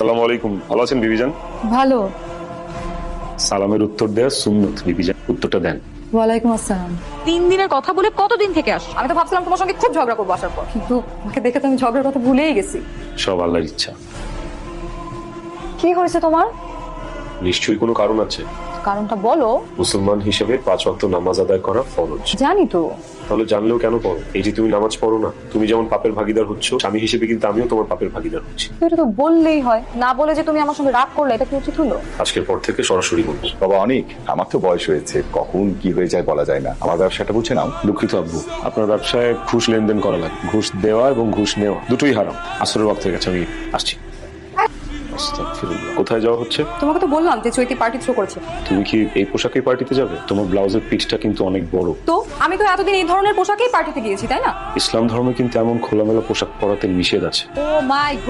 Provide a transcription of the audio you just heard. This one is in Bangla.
আসসালামু আলাইকুম, ভালো আছেন বিবিজান? ভালো। সালামের উত্তর দেওয়া সুন্নত বিবিজান, উত্তরটা দেন। ওয়ালাইকুম আসসালাম। 3 দিনের কথা বলে কতদিন থেকে আস? আমি তো ভাবছিলাম তোমার সঙ্গে খুব ঝগড়া করবো আসার পর, কিন্তু আমাকে দেখে তো আমি ঝগড়ার কথা ভুলেই গেছি। সব আল্লাহর ইচ্ছা। কি হয়েছে তোমার? নিশ্চয়ই কোনো কারণ আছে। কারণটা বলো। মুসলমান হিসেবে 5 ওয়াক্ত নামাজ আদায় করা ফরজ। জানি তো। তাহলে জানলেও কেন পড়ো? এই যে তুমি নামাজ পড়ো না, তুমি যেমন পাপের ভাগীদার হচ্ছ, স্বামী হিসেবে কিন্তু আমিও তোমার পাপের ভাগীদার হচ্ছি। তো এটা তো বললেই হয়, না বলে যে তুমি আমার সঙ্গে রাগ করলে, এটা কি উচিত হলো? আজকের পর থেকে সরাসরি বলবো। বাবা অনেক, আমার তো বয়স হয়েছে, কখন কি হয়ে যায় বলা যায় না। আমার ব্যবসাটা বুঝে নাও। দুঃখিত আব্বু, আপনার ব্যবসায় ঘুষ লেনদেন করা লাগে। ঘুষ দেওয়া এবং ঘুষ নেওয়া দুটোই হারাম। আসরের ওয়াক্ত হয়ে গেছে, আমি আসছি। আস্তাগফিরুল্লাহ। কোথায় যাওয়া হচ্ছে? তোমাকে তো বললাম যে চৈতি পার্টি থ্রো করেছে। তুমি কি এই পোশাকে পার্টিতে যাবে? তোমার ব্লাউজের পিঠটা কিন্তু অনেক বড়। তো আমি তো এতদিন এই ধরনের পোশাকেই পার্টিতে গিয়েছি, তাই না? ইসলাম ধর্মে কিন্তু এমন খোলামেলা পোশাক পরাতে নিষেধ আছে। ও মাই গড।